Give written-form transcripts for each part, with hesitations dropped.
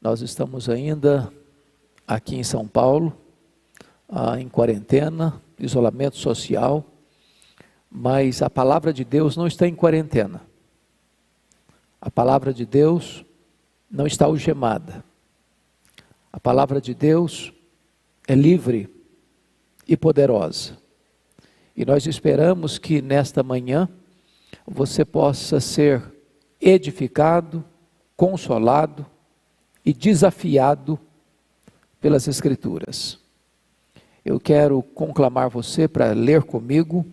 Nós estamos ainda aqui em São Paulo, em quarentena, isolamento social, mas a palavra de Deus não está em quarentena. A palavra de Deus não está algemada. A palavra de Deus é livre e poderosa. E nós esperamos que nesta manhã você possa ser edificado, consolado e desafiado pelas Escrituras. Eu quero conclamar você para ler comigo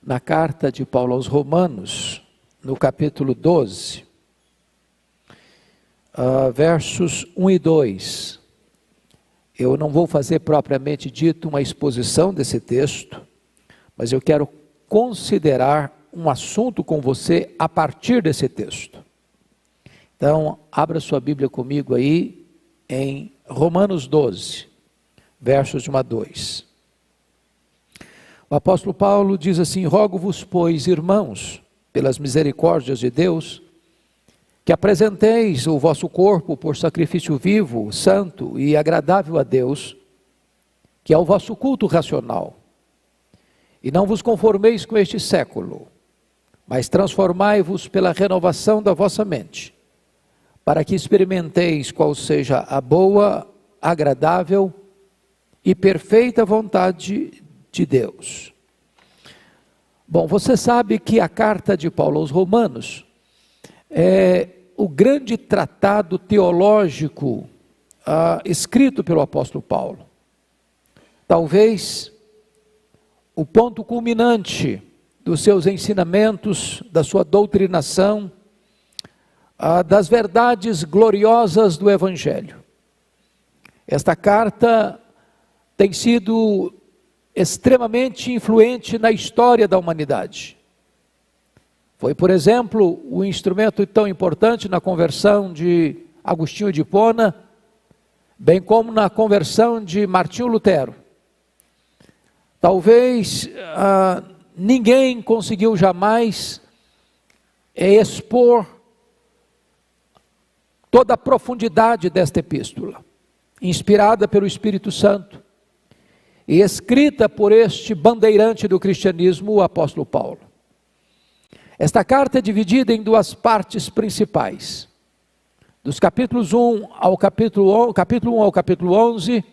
na carta de Paulo aos Romanos, no capítulo 12, versos 1 e 2. Eu não vou fazer propriamente dito uma exposição desse texto, mas eu quero considerar um assunto com você a partir desse texto. Então, abra sua Bíblia comigo aí em Romanos 12, versos de 1 a 2. O apóstolo Paulo diz assim: rogo-vos, pois, irmãos, pelas misericórdias de Deus, que apresenteis o vosso corpo por sacrifício vivo, santo e agradável a Deus, que é o vosso culto racional. E não vos conformeis com este século, mas transformai-vos pela renovação da vossa mente, para que experimenteis qual seja a boa, agradável e perfeita vontade de Deus. Bom, você sabe que a carta de Paulo aos Romanos é o grande tratado teológico escrito pelo apóstolo Paulo. Talvez o ponto culminante dos seus ensinamentos, da sua doutrinação, das verdades gloriosas do Evangelho. Esta carta tem sido extremamente influente na história da humanidade. Foi, por exemplo, o instrumento tão importante na conversão de Agostinho de Hipona, bem como na conversão de Martinho Lutero. Talvez ninguém conseguiu jamais expor toda a profundidade desta epístola, inspirada pelo Espírito Santo e escrita por este bandeirante do cristianismo, o apóstolo Paulo. Esta carta é dividida em duas partes principais. Dos capítulos 1 ao capítulo 11,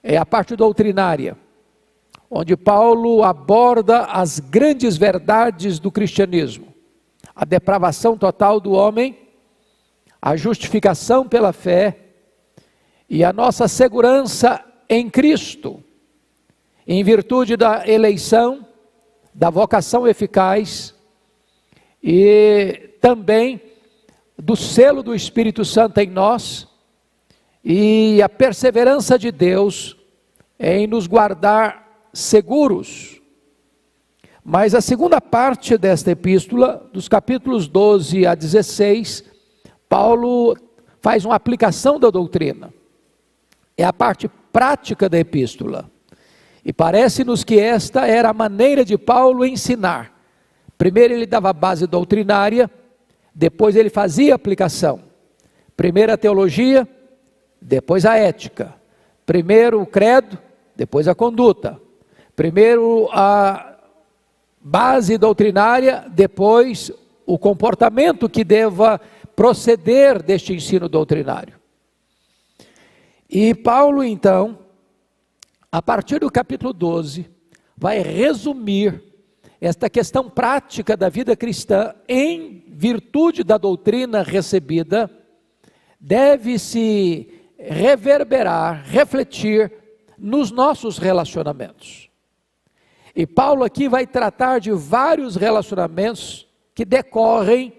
é a parte doutrinária, onde Paulo aborda as grandes verdades do cristianismo: a depravação total do homem, a justificação pela fé e a nossa segurança em Cristo, em virtude da eleição, da vocação eficaz e também do selo do Espírito Santo em nós e a perseverança de Deus em nos guardar seguros. Mas a segunda parte desta epístola, dos capítulos 12 a 16, Paulo faz uma aplicação da doutrina. É a parte prática da epístola. E parece-nos que esta era a maneira de Paulo ensinar. Primeiro ele dava a base doutrinária, depois ele fazia a aplicação. Primeiro a teologia, depois a ética. Primeiro o credo, depois a conduta. Primeiro a base doutrinária, depois o comportamento que deva proceder deste ensino doutrinário. E Paulo, então, a partir do capítulo 12, vai resumir esta questão prática da vida cristã em virtude da doutrina recebida, deve se reverberar, refletir nos nossos relacionamentos. E Paulo aqui vai tratar de vários relacionamentos que decorrem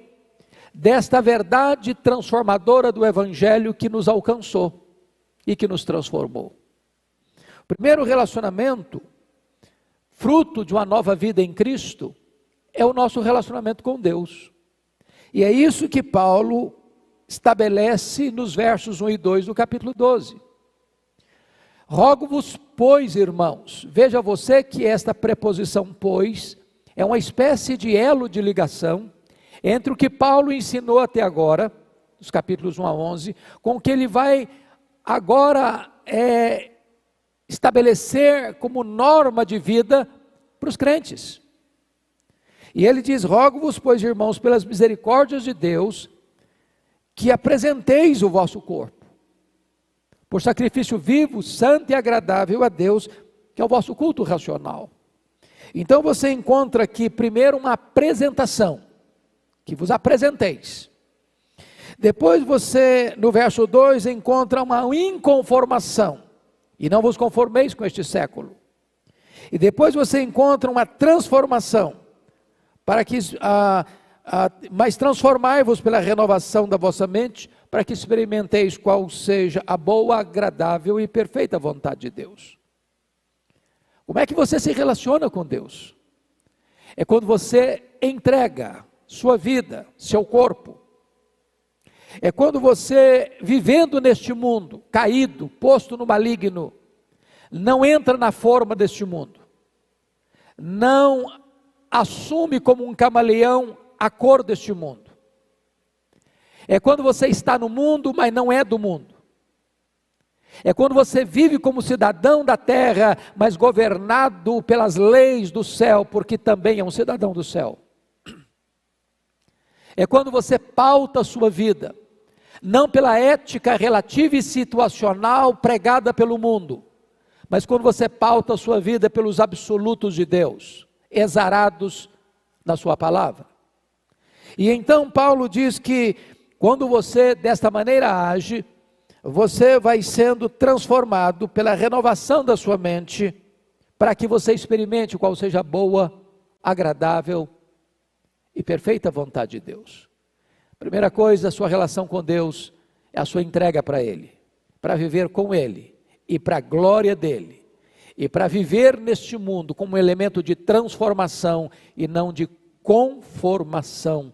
desta verdade transformadora do Evangelho que nos alcançou e que nos transformou. O primeiro relacionamento, fruto de uma nova vida em Cristo, é o nosso relacionamento com Deus. E é isso que Paulo estabelece nos versos 1 e 2 do capítulo 12. Rogo-vos, pois, irmãos, veja você que esta preposição pois é uma espécie de elo de ligação entre o que Paulo ensinou até agora dos capítulos 1 a 11, com que ele vai agora estabelecer como norma de vida para os crentes. E ele diz: rogo-vos, pois, irmãos, pelas misericórdias de Deus, que apresenteis o vosso corpo por sacrifício vivo, santo e agradável a Deus, que é o vosso culto racional. Então você encontra aqui primeiro uma apresentação, que vos apresenteis. Depois você, no verso 2, encontra uma inconformação, e não vos conformeis com este século. E depois você encontra uma transformação, para que, mas transformai-vos pela renovação da vossa mente, para que experimenteis qual seja a boa, agradável e perfeita vontade de Deus. Como é que você se relaciona com Deus? É quando você entrega sua vida, seu corpo. É quando você, vivendo neste mundo, caído, posto no maligno, não entra na forma deste mundo, não assume como um camaleão a cor deste mundo. É quando você está no mundo, mas não é do mundo. É quando você vive como cidadão da terra, mas governado pelas leis do céu, porque também é um cidadão do céu. É quando você pauta a sua vida, não pela ética relativa e situacional pregada pelo mundo, mas quando você pauta a sua vida pelos absolutos de Deus, exarados na sua palavra. E então Paulo diz que quando você desta maneira age, você vai sendo transformado pela renovação da sua mente, para que você experimente qual seja a boa, agradável e perfeita vontade de Deus. Primeira coisa, a sua relação com Deus é a sua entrega para Ele, para viver com Ele e para a glória dEle, e para viver neste mundo como um elemento de transformação e não de conformação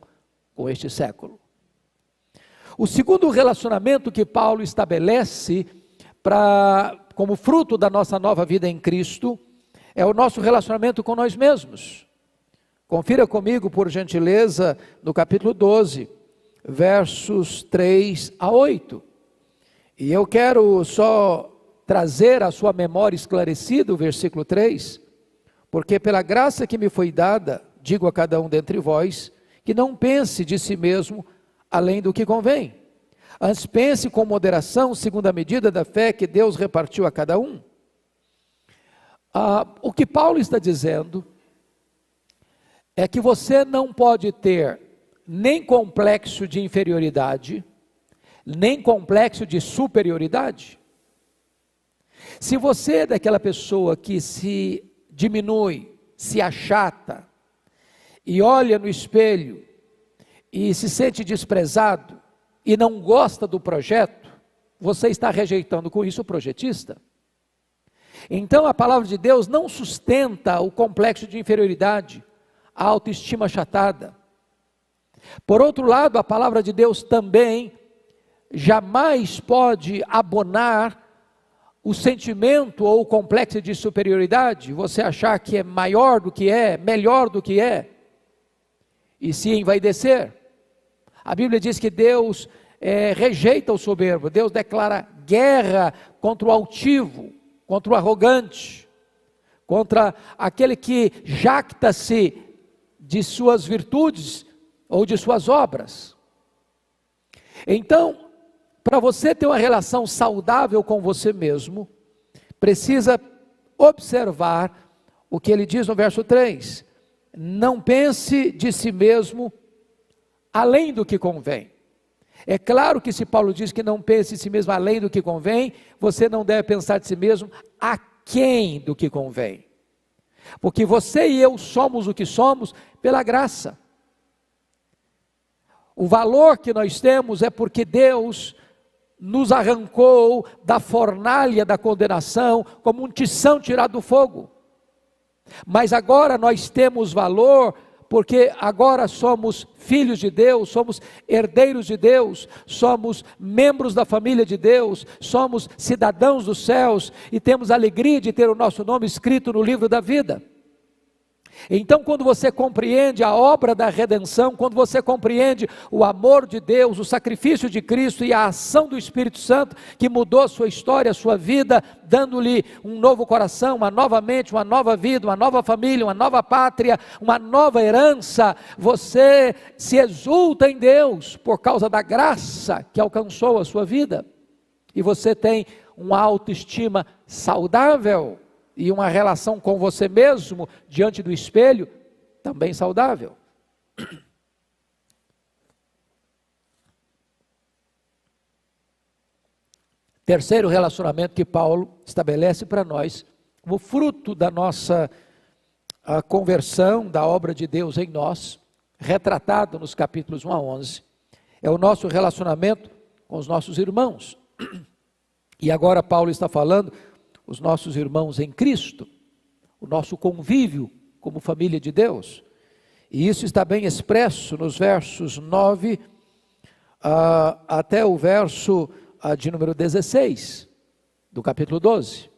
com este século. O segundo relacionamento que Paulo estabelece como fruto da nossa nova vida em Cristo é o nosso relacionamento com nós mesmos. Confira comigo, por gentileza, no capítulo 12, versos 3 a 8. E eu quero só trazer à sua memória esclarecida o versículo 3, porque pela graça que me foi dada, digo a cada um dentre vós, que não pense de si mesmo além do que convém. Antes pense com moderação, segundo a medida da fé que Deus repartiu a cada um. O que Paulo está dizendo é que você não pode ter nem complexo de inferioridade, nem complexo de superioridade. Se você é daquela pessoa que se diminui, se achata, e olha no espelho, e se sente desprezado, e não gosta do projeto, você está rejeitando com isso o projetista. Então a palavra de Deus não sustenta o complexo de inferioridade, a autoestima achatada. Por outro lado, a palavra de Deus também jamais pode abonar o sentimento ou o complexo de superioridade, você achar que é maior do que é, melhor do que é, e se envaidecer. A Bíblia diz que Deus rejeita o soberbo, Deus declara guerra contra o altivo, contra o arrogante, contra aquele que jacta-se de suas virtudes ou de suas obras. Então, para você ter uma relação saudável com você mesmo, precisa observar o que ele diz no verso 3. Não pense de si mesmo além do que convém. É claro que se Paulo diz que não pense de si mesmo além do que convém, você não deve pensar de si mesmo aquém do que convém. Porque você e eu somos o que somos pela graça. O valor que nós temos é porque Deus nos arrancou da fornalha da condenação, como um tição tirado do fogo. Mas agora nós temos valor, porque agora somos filhos de Deus, somos herdeiros de Deus, somos membros da família de Deus, somos cidadãos dos céus, e temos a alegria de ter o nosso nome escrito no livro da vida. Então, quando você compreende a obra da redenção, quando você compreende o amor de Deus, o sacrifício de Cristo e a ação do Espírito Santo, que mudou a sua história, a sua vida, dando-lhe um novo coração, uma nova mente, uma nova vida, uma nova família, uma nova pátria, uma nova herança, você se exulta em Deus, por causa da graça que alcançou a sua vida, e você tem uma autoestima saudável, e uma relação com você mesmo, diante do espelho, também saudável. Terceiro relacionamento que Paulo estabelece para nós, como fruto da nossa conversão, da obra de Deus em nós, retratado nos capítulos 1 a 11, é o nosso relacionamento com os nossos irmãos. E agora Paulo está falando os nossos irmãos em Cristo, o nosso convívio como família de Deus, e isso está bem expresso nos versos 9 até o verso de número 16, do capítulo 12,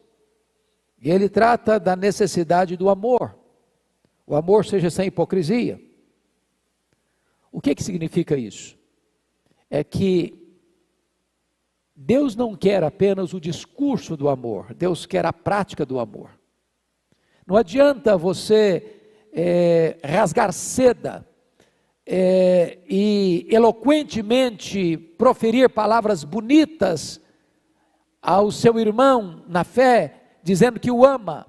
e ele trata da necessidade do amor, o amor seja sem hipocrisia. O que significa isso? É que Deus não quer apenas o discurso do amor, Deus quer a prática do amor. Não adianta você rasgar seda e eloquentemente proferir palavras bonitas ao seu irmão na fé, dizendo que o ama,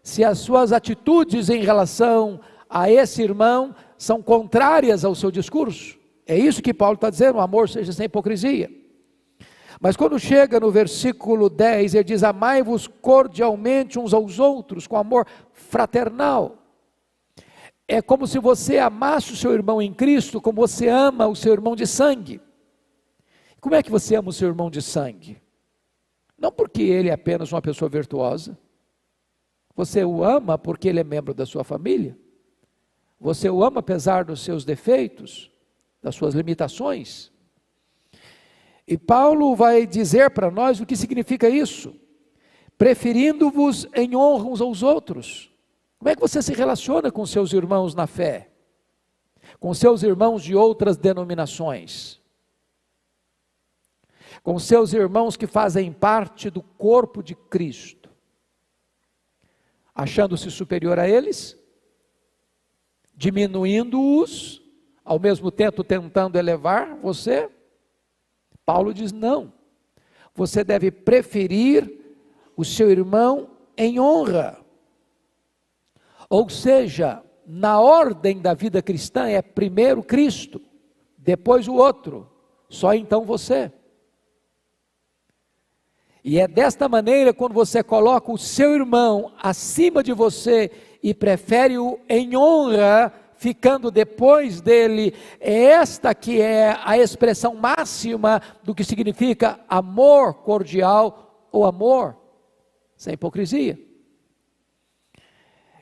se as suas atitudes em relação a esse irmão são contrárias ao seu discurso. É isso que Paulo está dizendo, o amor seja sem hipocrisia. Mas quando chega no versículo 10, ele diz: amai-vos cordialmente uns aos outros, com amor fraternal. É como se você amasse o seu irmão em Cristo, como você ama o seu irmão de sangue. Como é que você ama o seu irmão de sangue? Não porque ele é apenas uma pessoa virtuosa. Você o ama porque ele é membro da sua família. Você o ama apesar dos seus defeitos, das suas limitações. E Paulo vai dizer para nós o que significa isso: preferindo-vos em honra uns aos outros. Como é que você se relaciona com seus irmãos na fé? Com seus irmãos de outras denominações? Com seus irmãos que fazem parte do corpo de Cristo? Achando-se superior a eles? Diminuindo-os, ao mesmo tempo tentando elevar você? Paulo diz: não, você deve preferir o seu irmão em honra. Ou seja, na ordem da vida cristã é primeiro Cristo, depois o outro, só então você. E é desta maneira, quando você coloca o seu irmão acima de você e prefere-o em honra, ficando depois dele, é esta que é a expressão máxima do que significa amor cordial ou amor sem hipocrisia.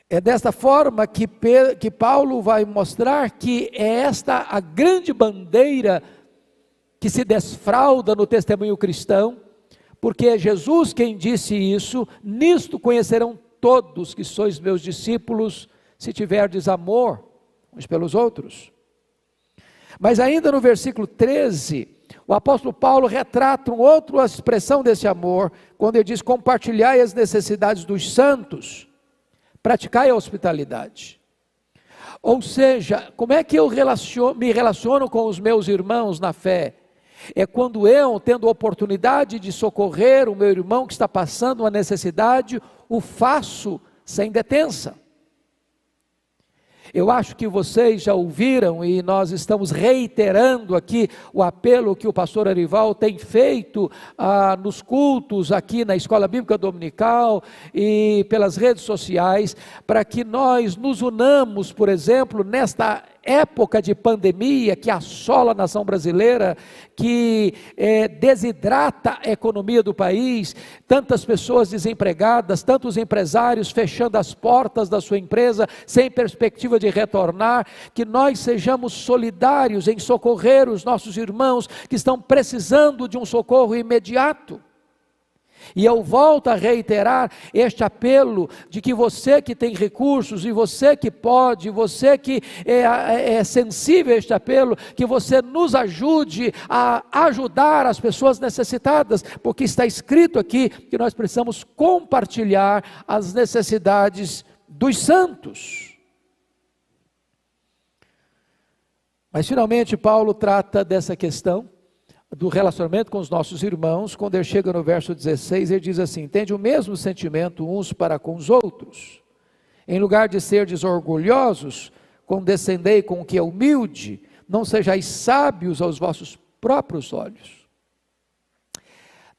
É desta forma que Paulo vai mostrar que é esta a grande bandeira que se desfralda no testemunho cristão, porque é Jesus quem disse isso: nisto conhecerão todos que sois meus discípulos, se tiverdes amor uns pelos outros. Mas ainda no versículo 13, o apóstolo Paulo retrata uma outra expressão desse amor, quando ele diz: compartilhai as necessidades dos santos, praticai a hospitalidade. Ou seja, como é que eu me relaciono com os meus irmãos na fé? É quando eu, tendo oportunidade de socorrer o meu irmão que está passando uma necessidade, o faço sem detença. Eu acho que vocês já ouviram, e nós estamos reiterando aqui o apelo que o pastor Arival tem feito nos cultos aqui na Escola Bíblica Dominical e pelas redes sociais, para que nós nos unamos, por exemplo, nesta época de pandemia que assola a nação brasileira, que desidrata a economia do país, tantas pessoas desempregadas, tantos empresários fechando as portas da sua empresa, sem perspectiva de retornar, que nós sejamos solidários em socorrer os nossos irmãos que estão precisando de um socorro imediato. E eu volto a reiterar este apelo de que você que tem recursos, e você que pode, você que é sensível a este apelo, que você nos ajude a ajudar as pessoas necessitadas, porque está escrito aqui que nós precisamos compartilhar as necessidades dos santos. Mas finalmente Paulo trata dessa questão do relacionamento com os nossos irmãos, quando ele chega no verso 16, ele diz assim: tende o mesmo sentimento uns para com os outros, em lugar de serdes orgulhosos, condescendei com o que é humilde, não sejais sábios aos vossos próprios olhos.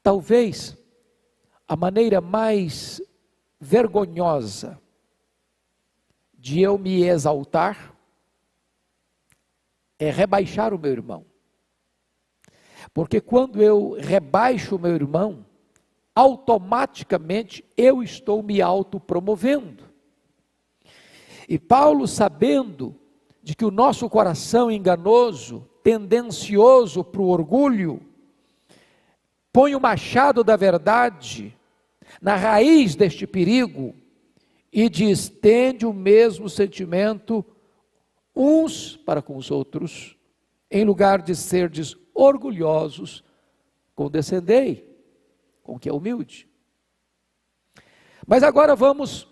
Talvez a maneira mais vergonhosa de eu me exaltar é rebaixar o meu irmão. Porque quando eu rebaixo o meu irmão, automaticamente eu estou me autopromovendo. E Paulo, sabendo de que o nosso coração enganoso, tendencioso para o orgulho, põe o machado da verdade na raiz deste perigo e diz: tende o mesmo sentimento uns para com os outros, em lugar de serdes orgulhosos, condescendei com o que é humilde. Mas agora vamos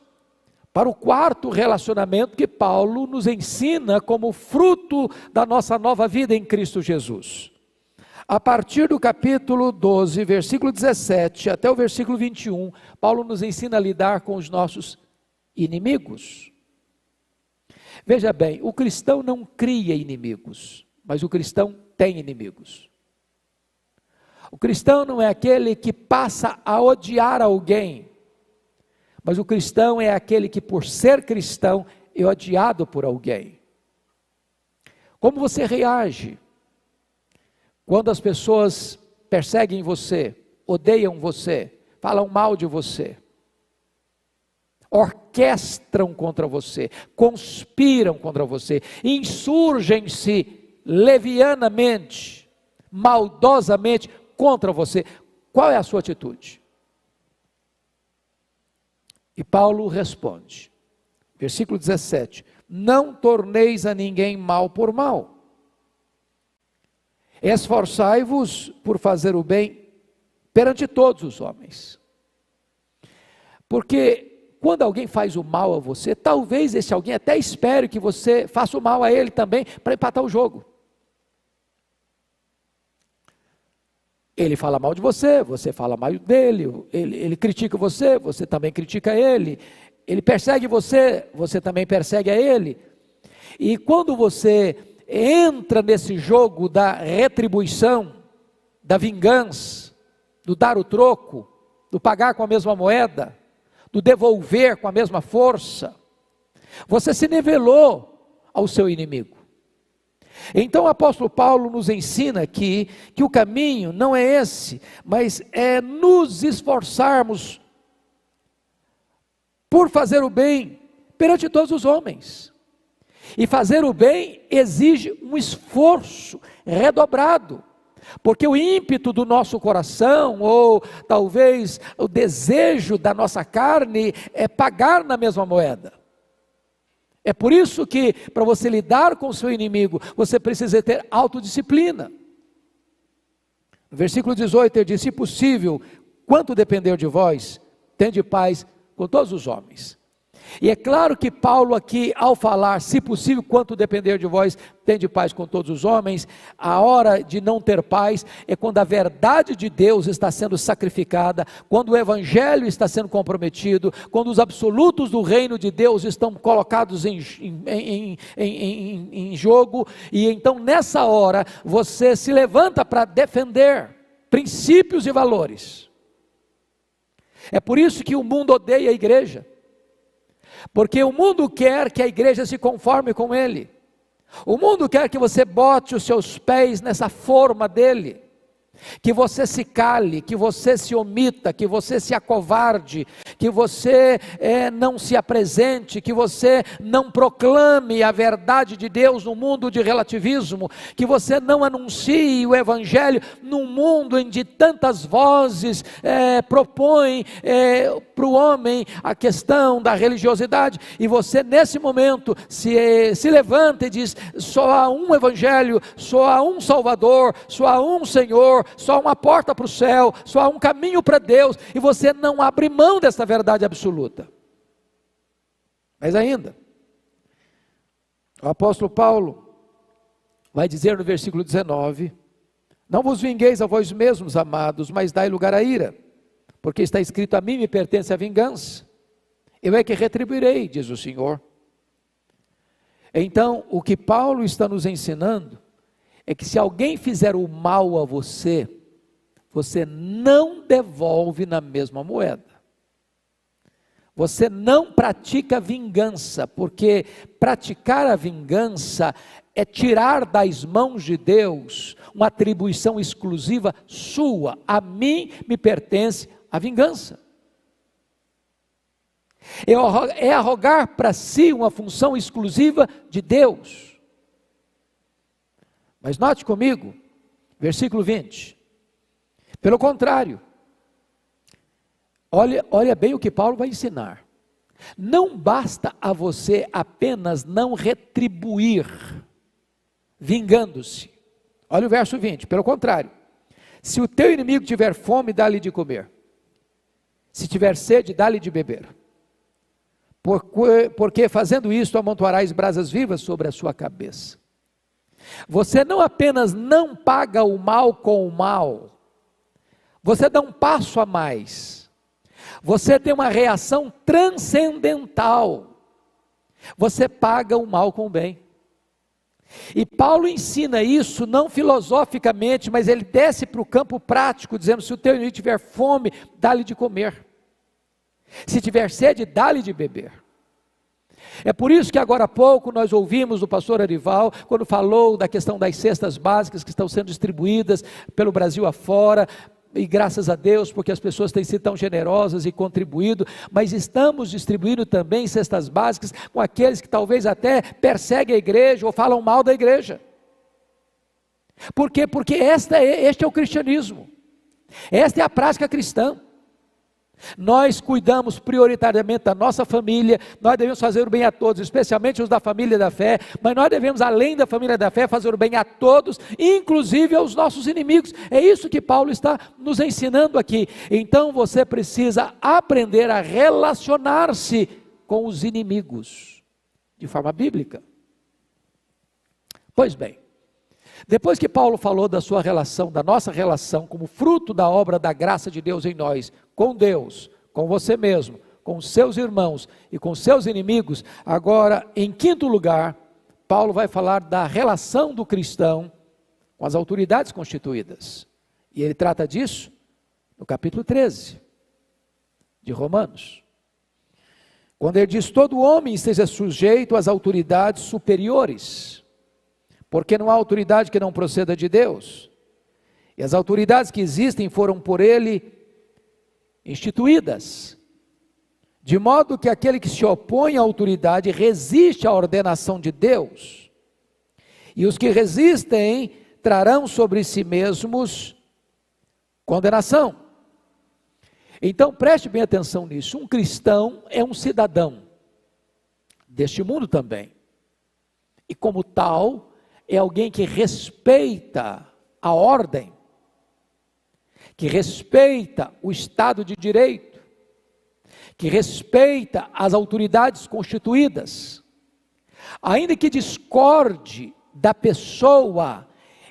para o quarto relacionamento que Paulo nos ensina como fruto da nossa nova vida em Cristo Jesus. A partir do capítulo 12, versículo 17 até o versículo 21, Paulo nos ensina a lidar com os nossos inimigos. Veja bem, o cristão não cria inimigos, mas o cristão tem inimigos. O cristão não é aquele que passa a odiar alguém, mas o cristão é aquele que, por ser cristão, é odiado por alguém. Como você reage quando as pessoas perseguem você, odeiam você, falam mal de você, orquestram contra você, conspiram contra você, insurgem-se levianamente, maldosamente contra você? Qual é a sua atitude? E Paulo responde, versículo 17: não torneis a ninguém mal por mal, esforçai-vos por fazer o bem perante todos os homens. Porque quando alguém faz o mal a você, talvez esse alguém até espere que você faça o mal a ele também, para empatar o jogo. Ele fala mal de você, você fala mal dele, ele critica você, você também critica ele, ele persegue você, você também persegue a ele. E quando você entra nesse jogo da retribuição, da vingança, do dar o troco, do pagar com a mesma moeda, do devolver com a mesma força, você se nivelou ao seu inimigo. Então o apóstolo Paulo nos ensina aqui que o caminho não é esse, mas é nos esforçarmos por fazer o bem perante todos os homens. E fazer o bem exige um esforço redobrado, porque o ímpeto do nosso coração, ou talvez o desejo da nossa carne, é pagar na mesma moeda. É por isso que, para você lidar com o seu inimigo, você precisa ter autodisciplina. No versículo 18 ele diz: se possível, quanto depender de vós, tende paz com todos os homens. E é claro que Paulo aqui, ao falar, se possível, quanto depender de vós, tende paz com todos os homens, a hora de não ter paz é quando a verdade de Deus está sendo sacrificada, quando o evangelho está sendo comprometido, quando os absolutos do reino de Deus estão colocados em jogo, e então nessa hora, você se levanta para defender princípios e valores. É por isso que o mundo odeia a igreja, porque o mundo quer que a igreja se conforme com ele. O mundo quer que você bote os seus pés nessa forma dele, que você se cale, que você se omita, que você se acovarde, que você não se apresente, que você não proclame a verdade de Deus no mundo de relativismo, que você não anuncie o Evangelho num mundo em que tantas vozes propõem para o homem a questão da religiosidade, e você nesse momento se levanta e diz: só há um Evangelho, só há um Salvador, só há um Senhor, só há uma porta para o céu, só há um caminho para Deus, e você não abre mão dessa verdade absoluta. Mas ainda, o apóstolo Paulo vai dizer no versículo 19: não vos vingueis a vós mesmos, amados, mas dai lugar à ira, porque está escrito: a mim me pertence a vingança, eu é que retribuirei, diz o Senhor. Então, o que Paulo está nos ensinando é que se alguém fizer o mal a você, você não devolve na mesma moeda. Você não pratica vingança, porque praticar a vingança é tirar das mãos de Deus uma atribuição exclusiva sua. A mim me pertence a vingança. É arrogar para si uma função exclusiva de Deus. Mas note comigo, versículo 20. Pelo contrário, olha bem o que Paulo vai ensinar. Não basta a você apenas não retribuir, vingando-se. Olha o verso 20, pelo contrário. Se o teu inimigo tiver fome, dá-lhe de comer. Se tiver sede, dá-lhe de beber. Porque fazendo isso, amontoarás brasas vivas sobre a sua cabeça. Você não apenas não paga o mal com o mal, você dá um passo a mais. Você tem uma reação transcendental. Você paga o mal com o bem. E Paulo ensina isso não filosoficamente, mas ele desce para o campo prático, dizendo: se o teu inimigo tiver fome, dá-lhe de comer. Se tiver sede, dá-lhe de beber. É por isso que agora há pouco nós ouvimos o pastor Arival, quando falou da questão das cestas básicas que estão sendo distribuídas pelo Brasil afora, e graças a Deus, porque as pessoas têm sido tão generosas e contribuído, mas estamos distribuindo também cestas básicas com aqueles que talvez até perseguem a igreja ou falam mal da igreja. Por quê? Porque este é o cristianismo, esta é a prática cristã. Nós cuidamos prioritariamente da nossa família, nós devemos fazer o bem a todos, especialmente os da família da fé, mas nós devemos, além da família da fé, fazer o bem a todos, inclusive aos nossos inimigos. É isso que Paulo está nos ensinando aqui. Então você precisa aprender a relacionar-se com os inimigos, de forma bíblica. Pois bem, depois que Paulo falou da sua relação, da nossa relação, como fruto da obra da graça de Deus em nós, com Deus, com você mesmo, com seus irmãos e com seus inimigos, agora, em quinto lugar, Paulo vai falar da relação do cristão com as autoridades constituídas. E ele trata disso no capítulo 13 de Romanos. Quando ele diz: todo homem esteja sujeito às autoridades superiores, porque não há autoridade que não proceda de Deus, e as autoridades que existem foram por ele instituídas, de modo que aquele que se opõe à autoridade resiste à ordenação de Deus, e os que resistem trarão sobre si mesmos condenação. Então preste bem atenção nisso. Um cristão é um cidadão deste mundo também, e como tal, é alguém que respeita a ordem, que respeita o Estado de Direito, que respeita as autoridades constituídas. Ainda que discorde da pessoa,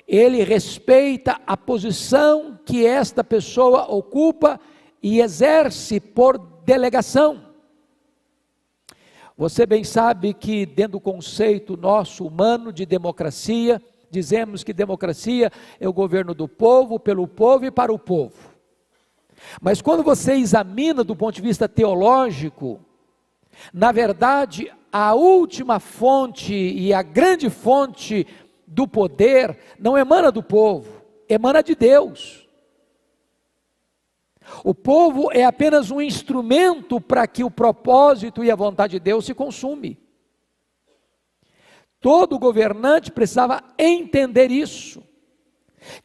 ele respeita a posição que esta pessoa ocupa e exerce por delegação. Você bem sabe que dentro do conceito nosso humano de democracia, dizemos que democracia é o governo do povo, pelo povo e para o povo. Mas quando você examina do ponto de vista teológico, na verdade, a última fonte e a grande fonte do poder não emana do povo, emana de Deus. O povo é apenas um instrumento para que o propósito e a vontade de Deus se consume. Todo governante precisava entender isso,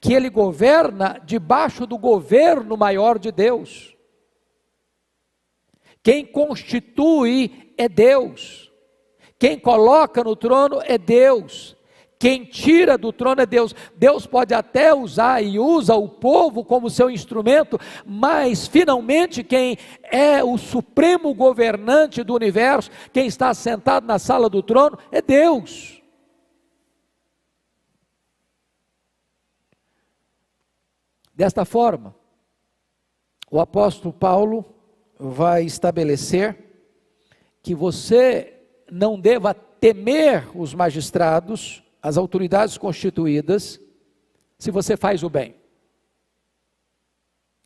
que ele governa debaixo do governo maior de Deus. Quem constitui é Deus, quem coloca no trono é Deus, quem tira do trono é Deus. Deus pode até usar e usa o povo como seu instrumento, mas finalmente quem é o supremo governante do universo, quem está sentado na sala do trono é Deus. Desta forma, o apóstolo Paulo vai estabelecer que você não deva temer os magistrados, as autoridades constituídas, se você faz o bem.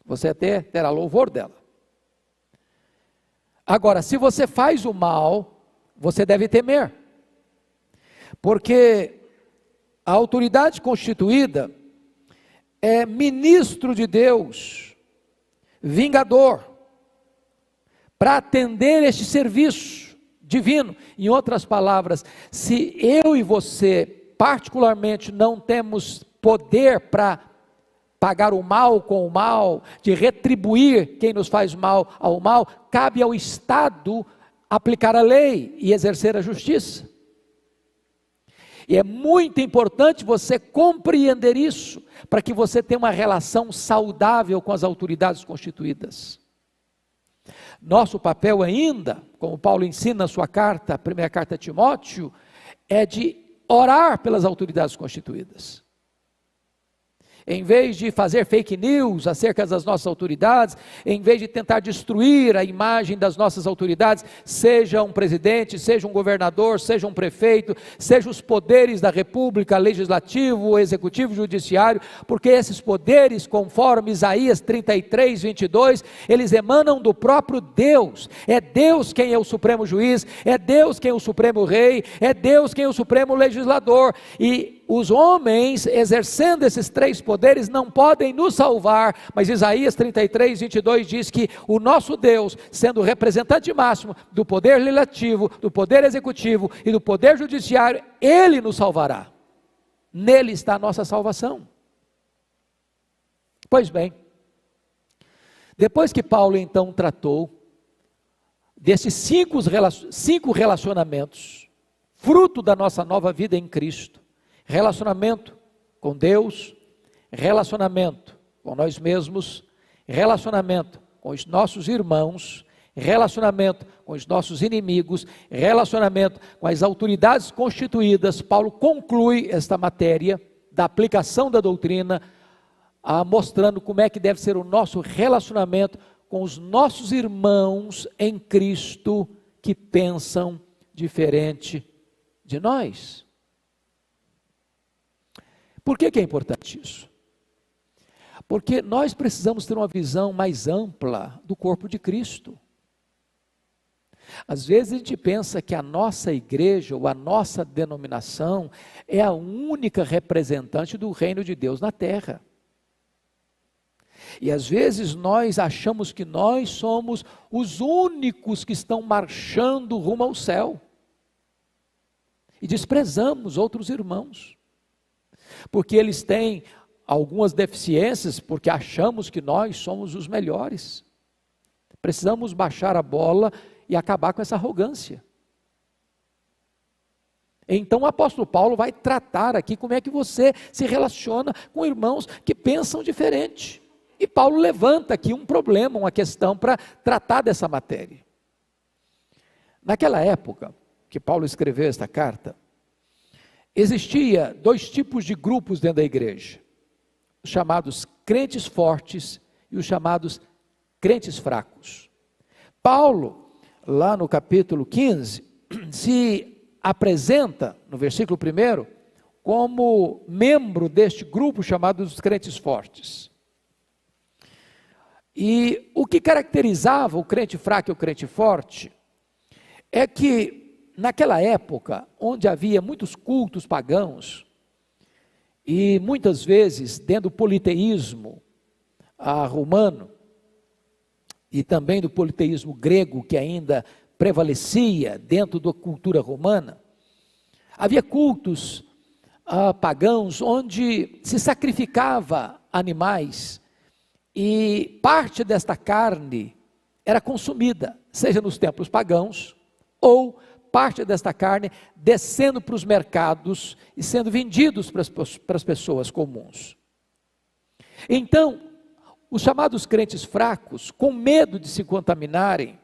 Você até terá louvor dela. Agora, se você faz o mal, você deve temer, porque a autoridade constituída é ministro de Deus, vingador, para atender este serviço divino. Em outras palavras, se eu e você, particularmente, não temos poder para pagar o mal com o mal, de retribuir quem nos faz mal ao mal, cabe ao Estado aplicar a lei e exercer a justiça. E é muito importante você compreender isso, para que você tenha uma relação saudável com as autoridades constituídas. Nosso papel ainda, como Paulo ensina na sua carta, a primeira carta a Timóteo, é de orar pelas autoridades constituídas. Em vez de fazer fake news acerca das nossas autoridades, em vez de tentar destruir a imagem das nossas autoridades, seja um presidente, seja um governador, seja um prefeito, seja os poderes da república, legislativo, executivo, judiciário, porque esses poderes, conforme Isaías 33, 22, eles emanam do próprio Deus. É Deus quem é o supremo juiz, é Deus quem é o supremo rei, é Deus quem é o supremo legislador, e os homens exercendo esses três poderes não podem nos salvar, mas Isaías 33, 22 diz que o nosso Deus, sendo o representante máximo do poder legislativo, do poder executivo e do poder judiciário, Ele nos salvará. Nele está a nossa salvação. Pois bem, depois que Paulo então tratou desses cinco relacionamentos, fruto da nossa nova vida em Cristo, relacionamento com Deus, relacionamento com nós mesmos, relacionamento com os nossos irmãos, relacionamento com os nossos inimigos, relacionamento com as autoridades constituídas. Paulo conclui esta matéria da aplicação da doutrina, mostrando como é que deve ser o nosso relacionamento com os nossos irmãos em Cristo que pensam diferente de nós. Por que é importante isso? Porque nós precisamos ter uma visão mais ampla do corpo de Cristo. Às vezes a gente pensa que a nossa igreja ou a nossa denominação é a única representante do reino de Deus na terra. E às vezes nós achamos que nós somos os únicos que estão marchando rumo ao céu. E desprezamos outros irmãos, porque eles têm algumas deficiências, porque achamos que nós somos os melhores. Precisamos baixar a bola e acabar com essa arrogância. Então o apóstolo Paulo vai tratar aqui como é que você se relaciona com irmãos que pensam diferente. E Paulo levanta aqui um problema, uma questão para tratar dessa matéria. Naquela época que Paulo escreveu esta carta, existia dois tipos de grupos dentro da igreja: os chamados crentes fortes e os chamados crentes fracos. Paulo, lá no capítulo 15, se apresenta, no versículo 1, como membro deste grupo chamado dos crentes fortes. E o que caracterizava o crente fraco e o crente forte é que, naquela época, onde havia muitos cultos pagãos, e muitas vezes, dentro do politeísmo romano, e também do politeísmo grego que ainda prevalecia dentro da cultura romana, havia cultos pagãos onde se sacrificava animais e parte desta carne era consumida, seja nos templos pagãos ou parte desta carne descendo para os mercados e sendo vendidos para as pessoas comuns. Então, os chamados crentes fracos, com medo de se contaminarem,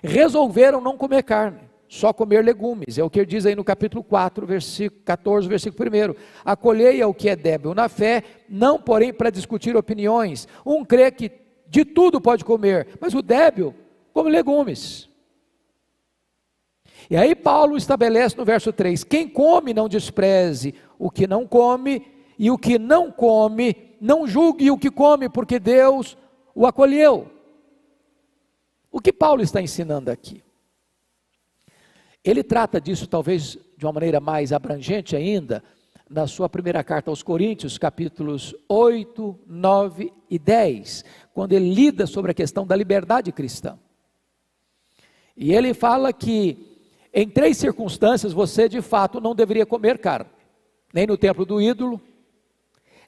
resolveram não comer carne, só comer legumes. É o que ele diz aí no capítulo 4, versículo 14, versículo 1. Acolhei ao que é débil na fé, não porém para discutir opiniões. Um crê que de tudo pode comer, mas o débil come legumes. E aí Paulo estabelece no verso 3, quem come não despreze o que não come, e o que não come não julgue o que come, porque Deus o acolheu. O que Paulo está ensinando aqui? Ele trata disso talvez de uma maneira mais abrangente ainda, na sua primeira carta aos Coríntios, capítulos 8, 9 e 10, quando ele lida sobre a questão da liberdade cristã. E ele fala que em 3 circunstâncias você de fato não deveria comer carne, nem no templo do ídolo,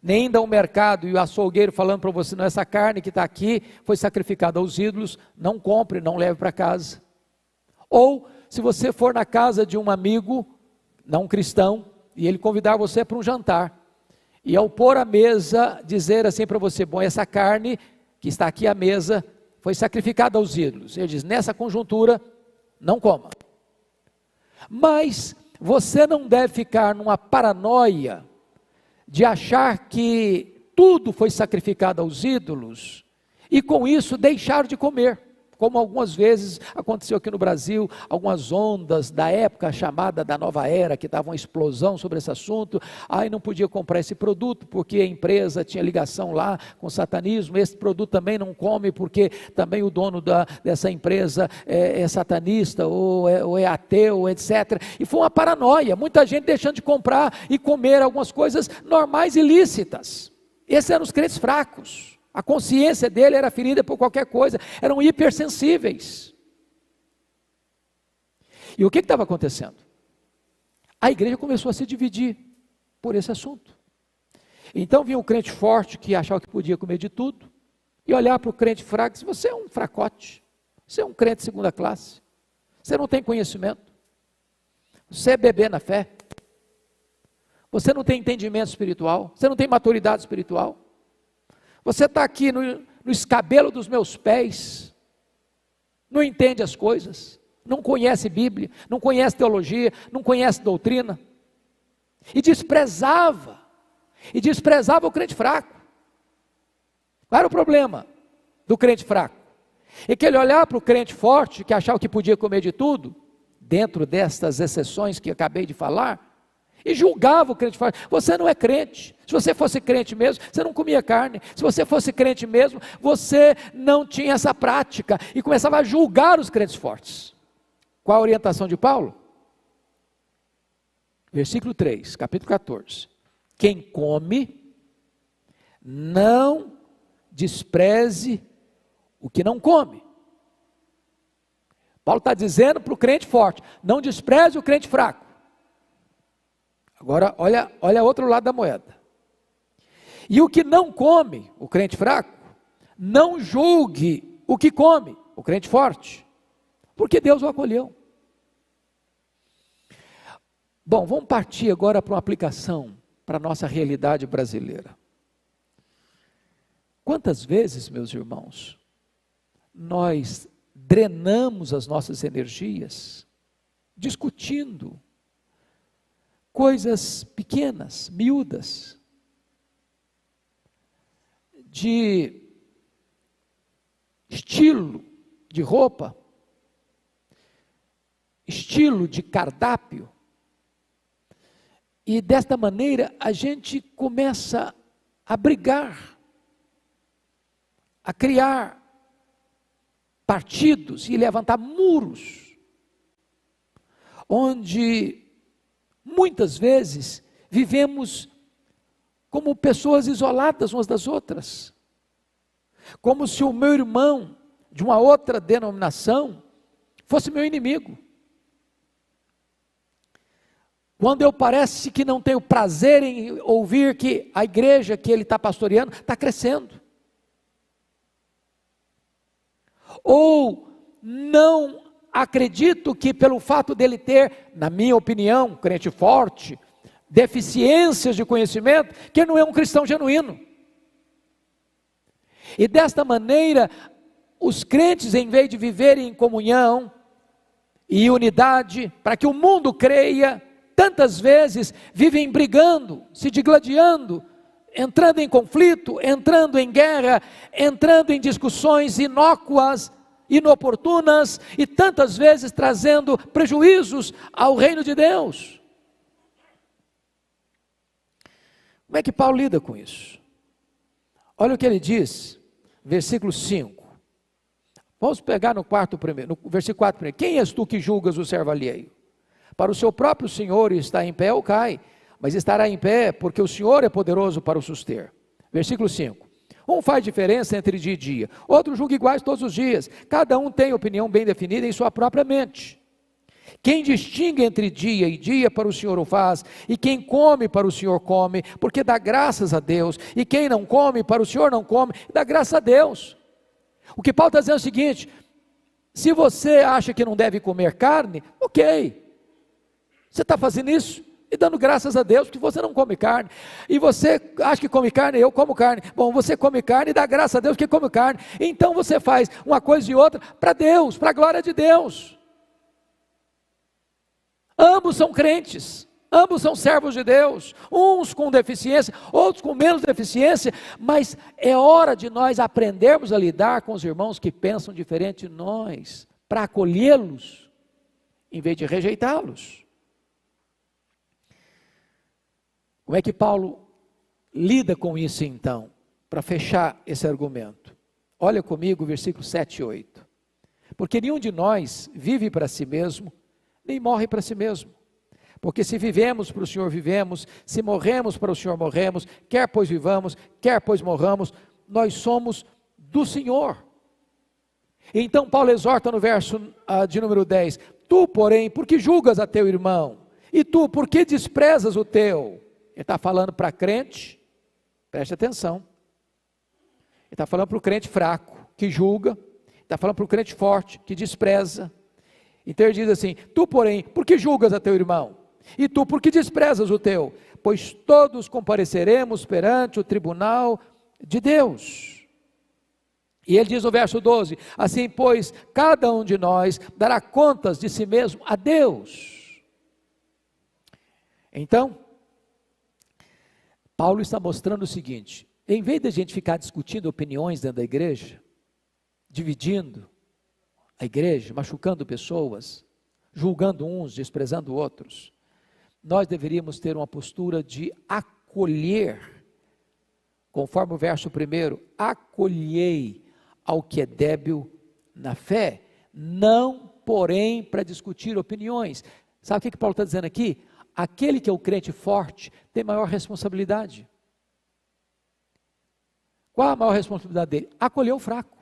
nem ainda ao mercado e o açougueiro falando para você, não, essa carne que está aqui foi sacrificada aos ídolos, não compre, não leve para casa. Ou se você for na casa de um amigo, não cristão, e ele convidar você para um jantar, e ao pôr a mesa, dizer assim para você, bom, essa carne que está aqui à mesa, foi sacrificada aos ídolos. Ele diz, nessa conjuntura, não coma. Mas você não deve ficar numa paranoia de achar que tudo foi sacrificado aos ídolos, e com isso deixar de comer, como algumas vezes aconteceu aqui no Brasil, algumas ondas da época chamada da nova era, que dava uma explosão sobre esse assunto, aí não podia comprar esse produto, porque a empresa tinha ligação lá com o satanismo, esse produto também não come, porque também o dono dessa empresa é satanista, ou é ateu, etc. E foi uma paranoia, muita gente deixando de comprar e comer algumas coisas normais e lícitas. Esses eram os crentes fracos. A consciência dele era ferida por qualquer coisa, eram hipersensíveis. E o que estava acontecendo? A igreja começou a se dividir por esse assunto. Então vinha um crente forte que achava que podia comer de tudo, e olhar para o crente fraco e dizer, você é um fracote, você é um crente de segunda classe, você não tem conhecimento, você é bebê na fé, você não tem entendimento espiritual, você não tem maturidade espiritual. Você está aqui no escabelo dos meus pés, não entende as coisas, não conhece Bíblia, não conhece teologia, não conhece doutrina, e desprezava o crente fraco. Qual era o problema do crente fraco? É que ele olhava para o crente forte, que achava que podia comer de tudo, dentro destas exceções que eu acabei de falar, e julgava o crente forte. Você não é crente. Se você fosse crente mesmo, você não comia carne. Se você fosse crente mesmo, você não tinha essa prática. E começava a julgar os crentes fortes. Qual a orientação de Paulo? Versículo 3, capítulo 14. Quem come, não despreze o que não come. Paulo está dizendo para o crente forte, não despreze o crente fraco. Agora, olha outro lado da moeda. E o que não come, o crente fraco, não julgue o que come, o crente forte, porque Deus o acolheu. Bom, vamos partir agora para uma aplicação para a nossa realidade brasileira. Quantas vezes, meus irmãos, nós drenamos as nossas energias discutindo coisas pequenas, miúdas, de estilo de roupa, estilo de cardápio, e desta maneira a gente começa a brigar, a criar partidos e levantar muros, onde muitas vezes vivemos como pessoas isoladas umas das outras, como se o meu irmão de uma outra denominação fosse meu inimigo. Quando eu parece que não tenho prazer em ouvir que a igreja que ele está pastoreando está crescendo. Ou não acredito que pelo fato dele ter, na minha opinião, crente forte, deficiências de conhecimento, que ele não é um cristão genuíno. E desta maneira, os crentes, em vez de viverem em comunhão e unidade, para que o mundo creia, tantas vezes vivem brigando, se digladiando, entrando em conflito, entrando em guerra, entrando em discussões inócuas, inoportunas, e tantas vezes trazendo prejuízos ao reino de Deus. Como é que Paulo lida com isso? Olha o que ele diz, versículo 5. Vamos pegar no versículo 4 primeiro. Quem és tu que julgas o servo alheio? Para o seu próprio Senhor está em pé ou cai, mas estará em pé porque o Senhor é poderoso para o suster. Versículo 5. Um faz diferença entre dia e dia, outro julga iguais todos os dias. Cada um tem opinião bem definida em sua própria mente. Quem distingue entre dia e dia, para o Senhor o faz, e quem come, para o Senhor come, porque dá graças a Deus, e quem não come, para o Senhor não come, dá graças a Deus. O que Paulo está dizendo é o seguinte: se você acha que não deve comer carne, ok, você está fazendo isso e dando graças a Deus, porque você não come carne, e você acha que come carne, eu como carne, bom, você come carne e dá graças a Deus que come carne, então você faz uma coisa e outra para Deus, para a glória de Deus. Ambos são crentes, ambos são servos de Deus, uns com deficiência, outros com menos deficiência, mas é hora de nós aprendermos a lidar com os irmãos que pensam diferente de nós, para acolhê-los, em vez de rejeitá-los. Como é que Paulo lida com isso então, para fechar esse argumento? Olha comigo o versículo 7 e 8. Porque nenhum de nós vive para si mesmo, nem morre para si mesmo. Porque se vivemos para o Senhor vivemos, se morremos para o Senhor morremos, quer pois vivamos, quer pois morramos, nós somos do Senhor. Então Paulo exorta no verso de número 10, tu porém, por que julgas a teu irmão? E tu, por que desprezas o teu? Ele está falando para crente, preste atenção, ele está falando para o crente fraco, que julga, está falando para o crente forte, que despreza. Então ele diz assim, tu porém, por que julgas a teu irmão? E tu, por que desprezas o teu? Pois todos compareceremos perante o tribunal de Deus. E ele diz no verso 12, assim pois, cada um de nós dará contas de si mesmo a Deus. Então, Paulo está mostrando o seguinte, em vez de a gente ficar discutindo opiniões dentro da igreja, dividindo a igreja, machucando pessoas, julgando uns, desprezando outros, nós deveríamos ter uma postura de acolher, conforme o verso 1, acolhei ao que é débil na fé, não porém para discutir opiniões. Sabe o que Paulo está dizendo aqui? Aquele que é o crente forte tem maior responsabilidade. Qual a maior responsabilidade dele? Acolher o fraco,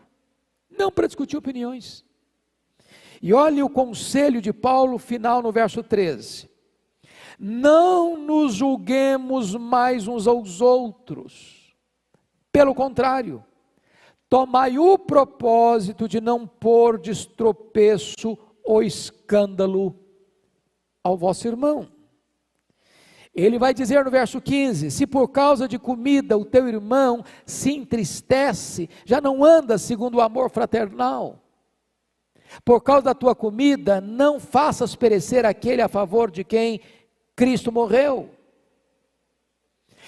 não para discutir opiniões. E olhe o conselho de Paulo final no verso 13. Não nos julguemos mais uns aos outros. Pelo contrário, tomai o propósito de não pôr de tropeço ou escândalo ao vosso irmão. Ele vai dizer no verso 15, se por causa de comida o teu irmão se entristece, já não anda segundo o amor fraternal. Por causa da tua comida, não faças perecer aquele a favor de quem Cristo morreu.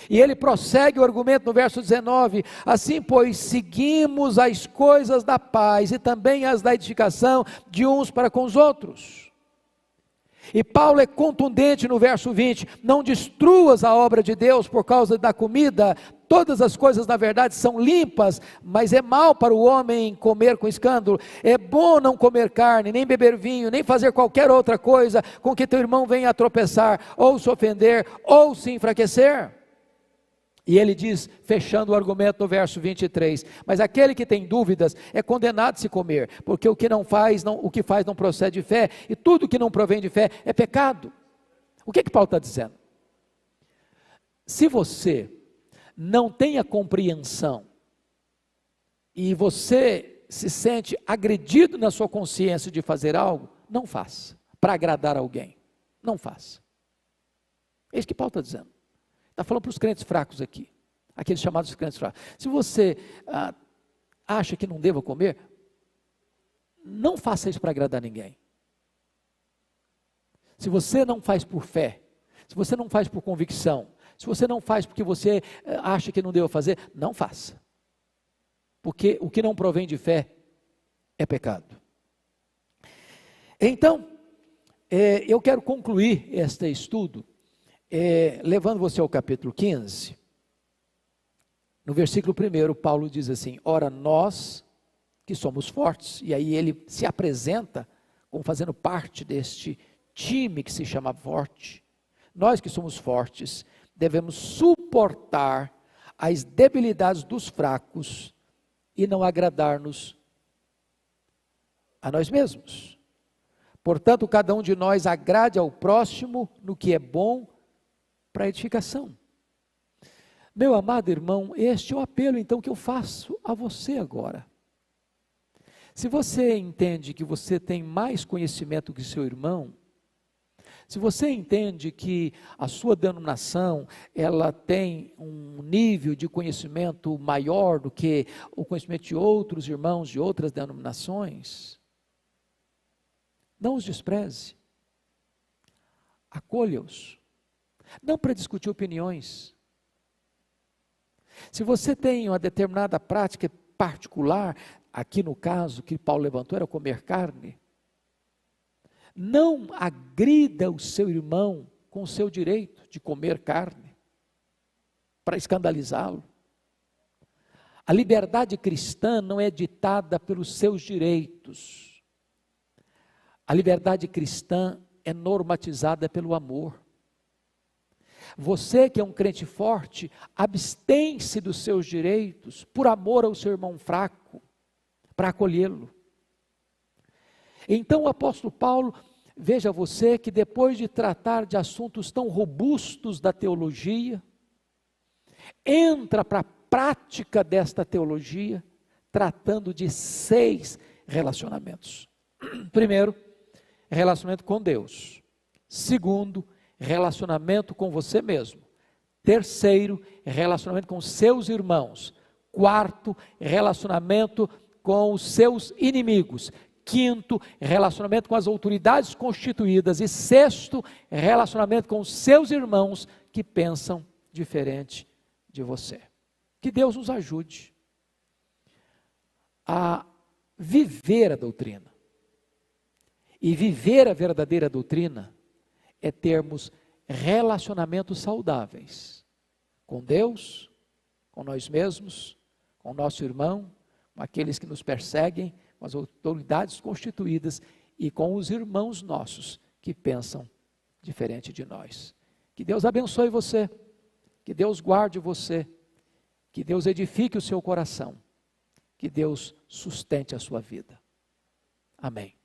E ele prossegue o argumento no verso 19, assim pois seguimos as coisas da paz e também as da edificação de uns para com os outros. E Paulo é contundente no verso 20, não destruas a obra de Deus por causa da comida, todas as coisas na verdade são limpas, mas é mal para o homem comer com escândalo, é bom não comer carne, nem beber vinho, nem fazer qualquer outra coisa com que teu irmão venha a tropeçar, ou se ofender, ou se enfraquecer. E ele diz, fechando o argumento no verso 23, mas aquele que tem dúvidas é condenado a se comer, porque o que faz não procede de fé, e tudo que não provém de fé é pecado. O que Paulo está dizendo? Se você não tem a compreensão, e você se sente agredido na sua consciência de fazer algo, não faça, para agradar alguém, não faça. É isso que Paulo está dizendo. Está falando para os crentes fracos aqui, aqueles chamados crentes fracos. Se você acha que não deva comer, não faça isso para agradar ninguém. Se você não faz por fé, se você não faz por convicção, se você não faz porque você acha que não deva fazer, não faça. Porque o que não provém de fé é pecado. Então, eu quero concluir este estudo levando você ao capítulo 15, no versículo 1, Paulo diz assim, ora nós que somos fortes, e aí ele se apresenta como fazendo parte deste time que se chama forte, nós que somos fortes, devemos suportar as debilidades dos fracos e não agradar-nos a nós mesmos. Portanto, cada um de nós agrade ao próximo no que é bom para edificação. Meu amado irmão, este é o apelo então que eu faço a você agora. Se você entende que você tem mais conhecimento que seu irmão, se você entende que a sua denominação, ela tem um nível de conhecimento maior do que o conhecimento de outros irmãos de outras denominações, não os despreze, acolha-os, não para discutir opiniões. Se você tem uma determinada prática particular, aqui no caso que Paulo levantou era comer carne, não agrida o seu irmão com o seu direito de comer carne, para escandalizá-lo. A liberdade cristã não é ditada pelos seus direitos. A liberdade cristã é normatizada pelo amor. Você que é um crente forte, abstém-se dos seus direitos por amor ao seu irmão fraco, para acolhê-lo. Então o apóstolo Paulo, veja você que depois de tratar de assuntos tão robustos da teologia, entra para a prática desta teologia, tratando de 6 relacionamentos. Primeiro, relacionamento com Deus. Segundo, relacionamento com você mesmo. Terceiro, relacionamento com seus irmãos. Quarto, relacionamento com os seus inimigos. Quinto, relacionamento com as autoridades constituídas. E sexto, relacionamento com os seus irmãos que pensam diferente de você. Que Deus nos ajude a viver a doutrina. E viver a verdadeira doutrina é termos relacionamentos saudáveis com Deus, com nós mesmos, com o nosso irmão, com aqueles que nos perseguem, com as autoridades constituídas e com os irmãos nossos que pensam diferente de nós. Que Deus abençoe você, que Deus guarde você, que Deus edifique o seu coração, que Deus sustente a sua vida. Amém.